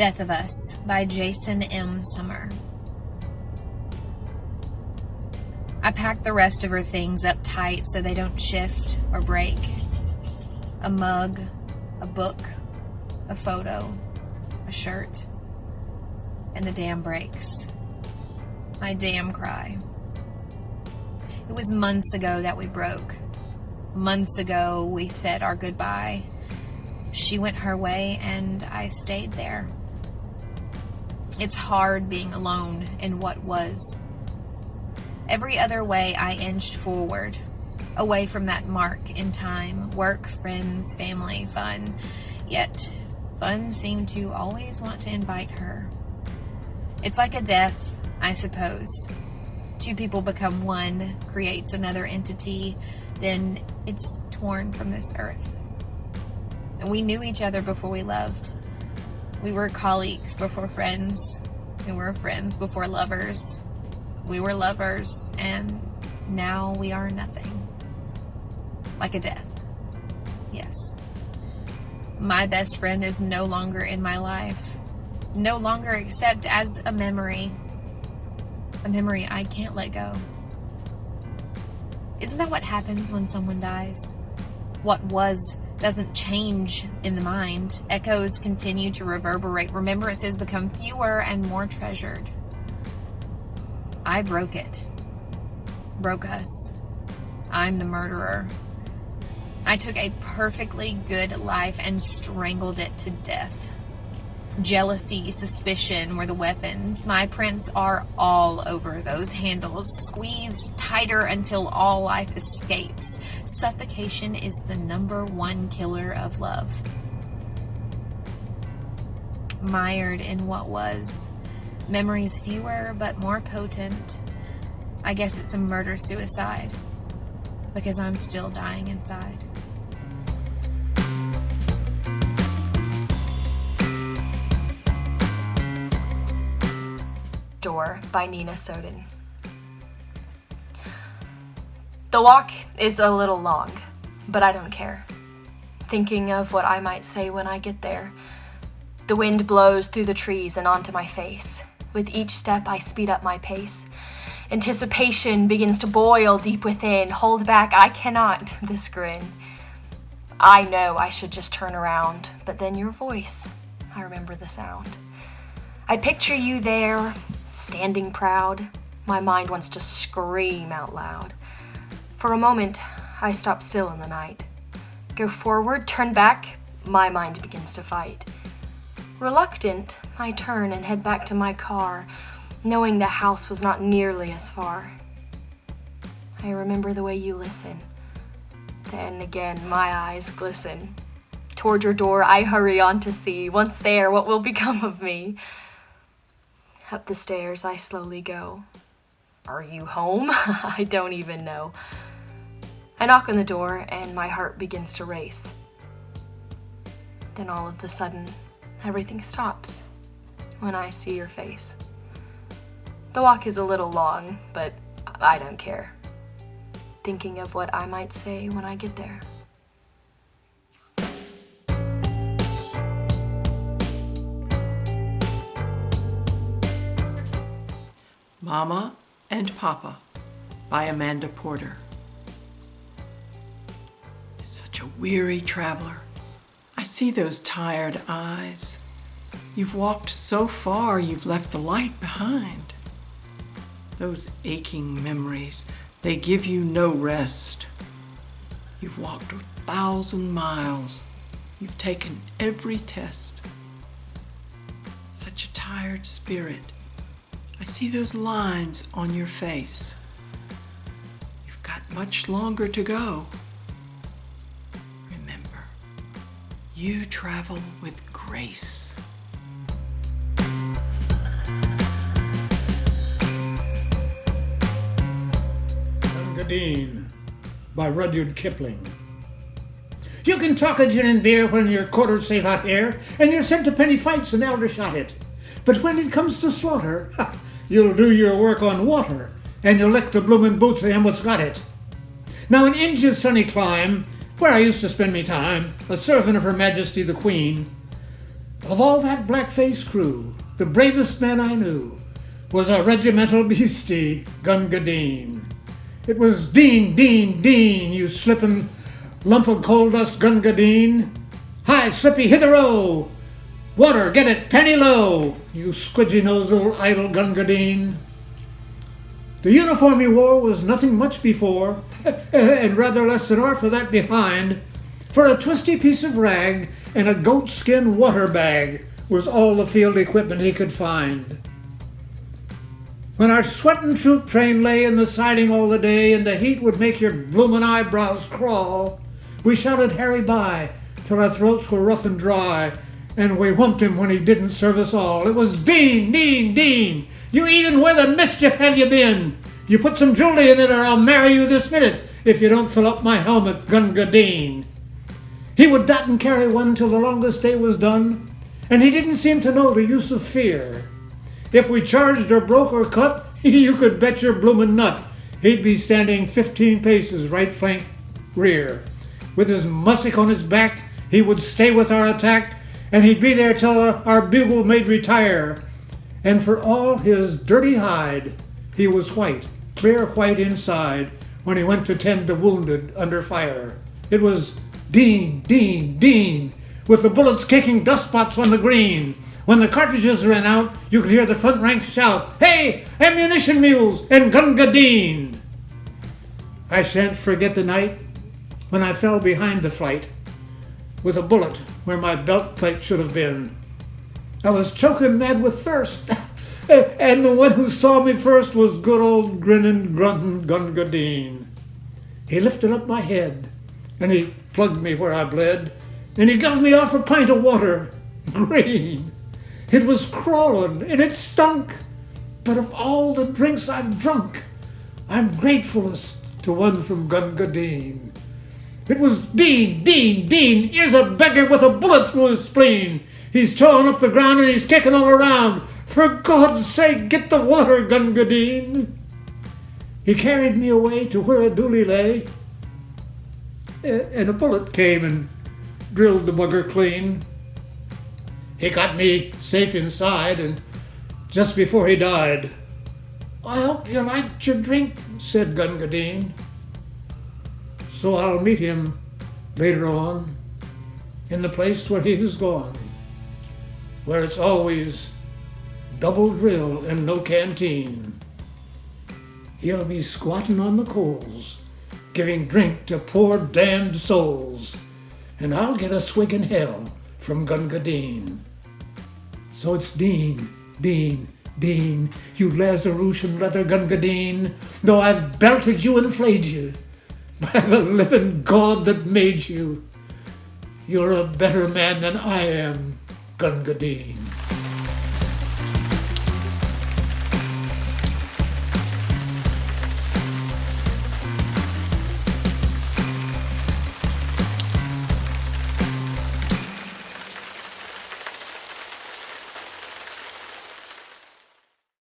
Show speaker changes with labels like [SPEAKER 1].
[SPEAKER 1] Death of Us by Jason M. Summer. I packed the rest of her things up tight so they don't shift or break. A mug, a book, a photo, a shirt, and the dam breaks. My damn cry. It was months ago that we broke. Months ago we said our goodbye. She went her way and I stayed there. It's hard being alone in what was. Every other way I inched forward, away from that mark in time, work, friends, family, fun. Yet, fun seemed to always want to invite her. It's like a death, I suppose. Two people become one, creates another entity, then it's torn from this earth. And we knew each other before we loved. We were colleagues before friends. We were friends before lovers. We were lovers, and now we are nothing. Like a death. Yes. My best friend is no longer in my life. No longer except as a memory. A memory I can't let go. Isn't that what happens when someone dies? What was doesn't change in the mind. Echoes continue to reverberate. Remembrances become fewer and more treasured. I broke it. Broke us. I'm the murderer. I took a perfectly good life and strangled it to death. Jealousy, suspicion were the weapons. My prints are all over those handles. Squeeze tighter until all life escapes. Suffocation is the #1 killer of love. Mired in what was. Memories fewer but more potent. I guess it's a murder-suicide. Because I'm still dying inside.
[SPEAKER 2] Door by Nina Soden. The walk is a little long, but I don't care. Thinking of what I might say when I get there. The wind blows through the trees and onto my face. With each step, I speed up my pace. Anticipation begins to boil deep within. Hold back, I cannot, this grin. I know I should just turn around, but then your voice, I remember the sound. I picture you there, standing proud. My mind wants to scream out loud. For a moment, I stop still in the night. Go forward, turn back, my mind begins to fight. Reluctant, I turn and head back to my car, knowing the house was not nearly as far. I remember the way you listen. Then again, my eyes glisten. Toward your door, I hurry on to see, once there, what will become of me. Up the stairs, I slowly go. Are you home? I don't even know. I knock on the door, and my heart begins to race. Then all of a sudden, everything stops when I see your face. The walk is a little long, but I don't care. Thinking of what I might say when I get there.
[SPEAKER 3] Momma and Poppa by Amanda Porter. Such a weary traveler. I see those tired eyes. You've walked so far, you've left the light behind. Those aching memories, they give you no rest. You've walked 1,000 miles. You've taken every test. Such a tired spirit. I see those lines on your face. You've got much longer to go. Remember, you travel with grace.
[SPEAKER 4] Gunga by Rudyard Kipling. You can talk of gin and beer when you're quartered safe out here, and you're sent to penny fights and elder shot it. But when it comes to slaughter, you'll do your work on water, and you'll lick the bloomin' boots of him what's got it. Now in India's sunny clime, where I used to spend me time, a servant of Her Majesty the Queen, Of all that black-faced crew, the bravest man I knew was a regimental beastie, Gunga Din. It was Dean, Dean, Dean, you slippin' lump of coal dust, Gunga Din. Hi, Slippy, hither-o! Water, get it, penny low, you squidgy-nosed old idle Gunga Din. The uniform he wore was nothing much before, and rather less than half of that behind, for a twisty piece of rag and a goatskin water bag was all the field equipment he could find. When our sweatin' troop train lay in the siding all the day and the heat would make your bloomin' eyebrows crawl, we shouted Harry by till our throats were rough and dry, and we whumped him when he didn't serve us all. It was Dean, Dean, Dean, you even where the mischief have you been? You put some jewelry in it or I'll marry you this minute if you don't fill up my helmet, Gunga Din. He would dot and carry one till the longest day was done, and he didn't seem to know the use of fear. If we charged or broke or cut, you could bet your bloomin' nut he'd be standing 15 paces right flank rear. With his mussick on his back, he would stay with our attack, and he'd be there till our bugle made retire. And for all his dirty hide, he was white, clear white inside, when he went to tend the wounded under fire. It was Dean, Dean, Dean, with the bullets kicking dust spots on the green. When the cartridges ran out, you could hear the front ranks shout, "Hey, ammunition mules and Gunga Din!" I shan't forget the night when I fell behind the flight with a bullet where my belt plate should have been. I was choking mad with thirst, and the one who saw me first was good old grinning, grunting Gunga Din. He lifted up my head, and he plugged me where I bled, and he gave me off a pint of water, green. It was crawling, and it stunk, but of all the drinks I've drunk, I'm gratefulest to one from Gunga Din. It was Dean, Dean, Dean, here's a beggar with a bullet through his spleen. He's towing up the ground and he's kicking all around. For God's sake, get the water, Gunga Din. He carried me away to where a dooley lay, and a bullet came and drilled the bugger clean. He got me safe inside, and just before he died, "I hope you liked your drink," said Gunga Din. So I'll meet him later on in the place where he is gone, where it's always double drill and no canteen. He'll be squatting on the coals, giving drink to poor damned souls, and I'll get a swig in hell from Gunga Din. So it's Dean, Dean, Dean, you Lazarusian leather Gunga Din, though I've belted you and flayed you, by the living God that made you, you're a better man than I am, Gunga Din.